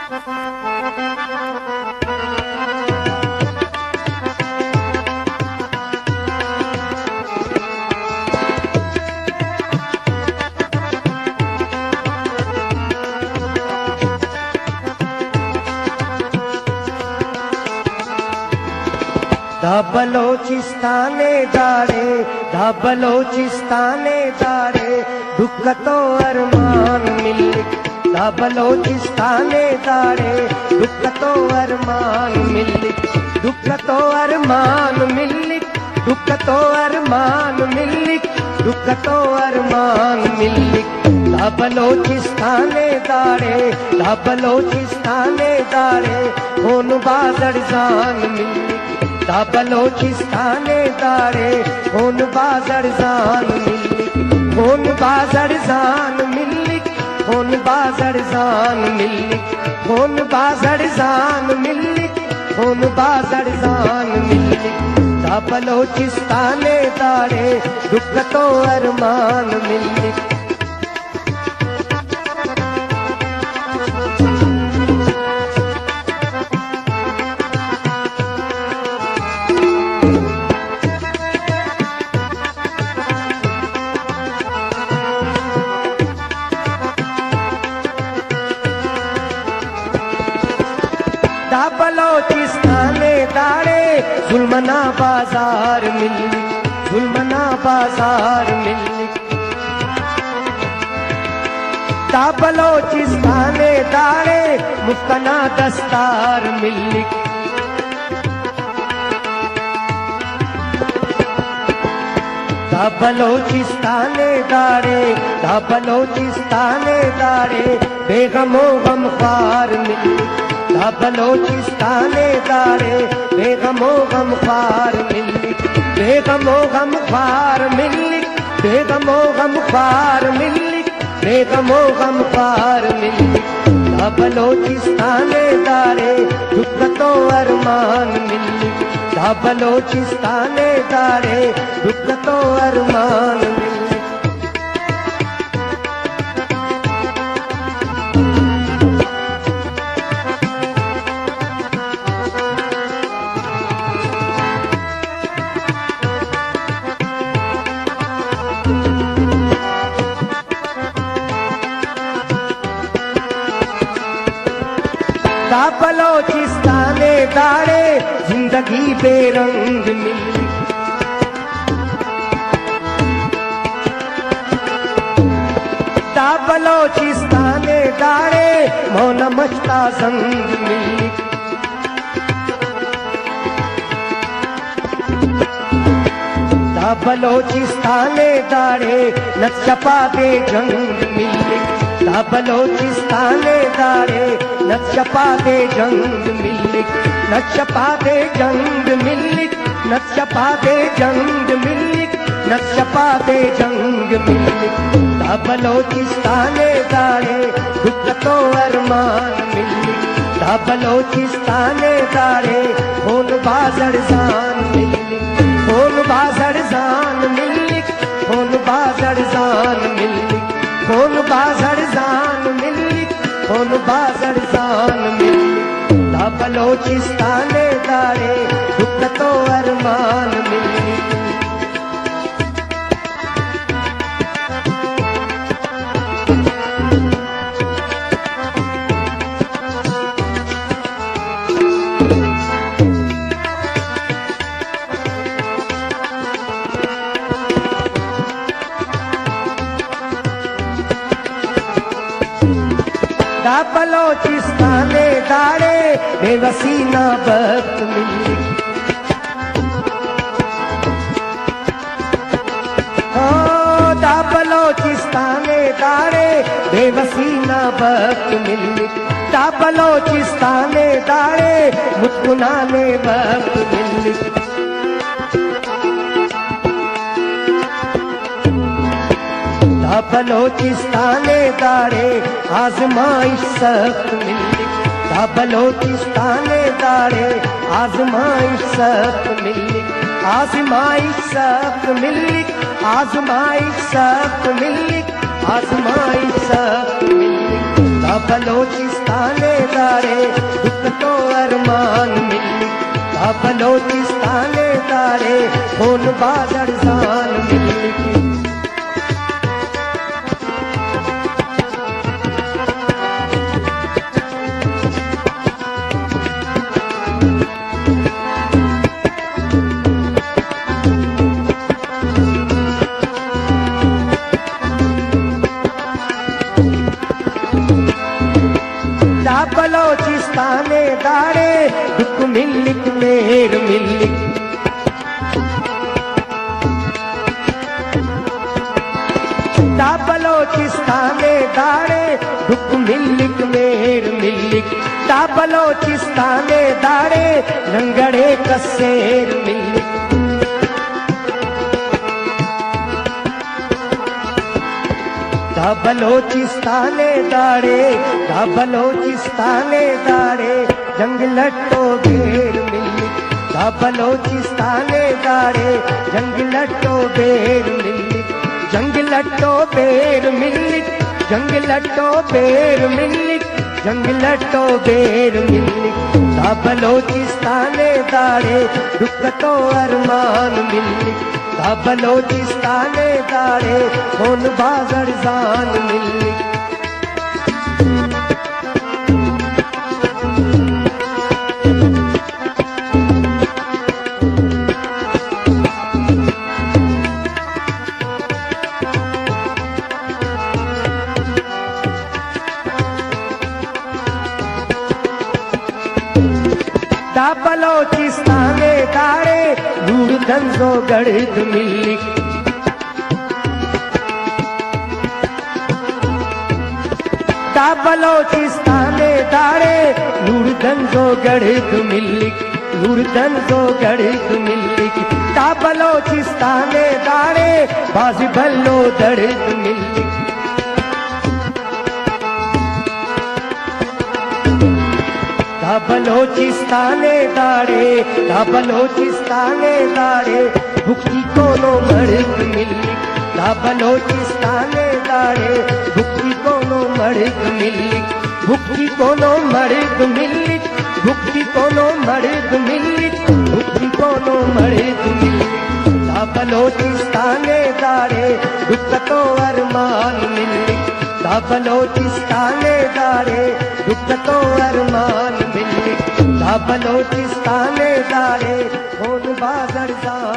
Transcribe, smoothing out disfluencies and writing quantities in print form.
धा बलोचिस्ताने दारे, धा बलोचिस्ताने दारे, दुख तो अरमान मिलिक। धा बलोचिस्ताने दारे, दुख तो अरमान मिलिक। दुख तो अरमान मिलिक, दुख तो अरमान मिलिक, दुख तो अरमान मिलिक। धा बलोचिस्ताने दारे, धा बलोचिस्ताने दारे, होन बाजड़ जान मिलिक। धा बलोचिस्ताने दारे, होन बाजड़ जान मिलिक। होन बाजड़ जान मिलिक, होन बाजड़ जान मिलिक। होन बाजड़ जान मिलिक, होन बाजड़ जान मिलिक। धा बलोचिस्ताने दारे, दुख तो अरमान मिलिक। धा बलोचिस्ताने दारे, जुल्मना बाजार मिलिक, जुल्मना बाजार मिलिक। धा बलोचिस्ताने दारे, मुफ्तना दस्तार मिलिक। धा बलोचिस्ताने दारे, धा बलोचिस्ताने दारे, बेगमो गमख्वार मिलिक। धा बलोचिस्ताने दारे, बेगमो गमख्वार मिलिक। बेगमो गमख्वार मिलिक, बेगमो गमख्वार मिलिक, बेगमो गमख्वार मिलिक। धा बलोचिस्ताने दारे, दुख तो अरमान मिलिक। धा बलोचिस्ताने दारे, दुख तो अरमान मिलिक। धा बलोचिस्ताने दारे, जिंदगी बेरंग मिलिक। धा बलोचिस्ताने दारे, मौन मचता जंग मिलिक। धा बलोचिस्ताने दारे, नक्शपा दे जंग मिलिक। धा बलोचिस्ताने दारे, नक्शपा दे जंग मिलिक। नक्शपा दे जंग मिलिक, नक्शपा दे जंग मिलिक, नक्शपा दे जंग मिलिक। धा बलोचिस्ताने दारे, दुख तो अरमान मिलिक। धा बलोचिस्ताने दारे, होन बाजड़ जान मिलिक। होन बाजड़ जान मिलिक, होन बाजड़ जान मिलिक। होन बाजड़ जान मिलिक, होन बाजड़ जान मिलिक। धा बलोचिस्ताने दारे, दुख तो अरमान मिलिक। धा बलोचिस्ताने दारे, बेवसी ना वक्त मिलिक। धा बलोचिस्ताने दारे, बेवसी ना वक्त मिलिक। धा बलोचिस्ताने दारे, मुस्कुराने वक्त मिलिक। धा बलोचिस्ताने दारे, आजमाइश सख्त मिलिक। धा बलोचिस्ताने दारे, आजमाइश सख्त मिलिक। आजमाइश सख्त मिलिक, आजमाइश सख्त मिलिक, आजमाइश सख्त मिलिक। धा बलोचिस्ताने बलोचिस्ताने दारे दुख तो अरमान मिली दा बलोचिस्ताने दारे खून बादर जान मिली दा बलोचिस्ताने दारे दुख मिलिक मेर मिलिक दा बलोचिस्ताने दारे दुख मिलिक मेर मिलिक दा बलोचिस्ताने दारे रंगड़े कसेर मिलिक दा बलोचिस्ताने दारे दा बलोचिस्ताने दारे जंग लट्टो बेर मिली दा बलोचिस्ताने दारे जंग लट्टो बेर मिली जंग लट्टो बेर मिली जंग लट्टो बेर मिली जंग लट्टो बेर मिली दा बलोचिस्ताने दारे दुख तो अरमान मिली दा बलोचिस्ताने दारे खून बाज़र जान मिली दा बलोचिस्ताने दारे लूड़ गंजो गढ़ मिली दा बलोचिस्ताने दारे लूड़ गंजो गढ़ मिली लूड़ गंजो गढ़ मिली दा बलोचिस्ताने दारे बाजी भलो दड़ मिली दा बलोचिस्ताने दारे दा बलोचिस्ताने दारे भुक्ति कोनो मर्द मिली दा बलोचिस्ताने दारे भुक्ति कोनो मर्द मिली भुक्ति कोनो मर्द मिली भुक्ति कोनो मर्द मिली भुक्ति कोनो मर्द मिली दा बलोचिस्ताने दारे दुख तो अरमान मिली दा बलोचिस्ताने दारे दुख तो अरमान मिली दा बलोचिस्ताने दारे खून बाज़र जान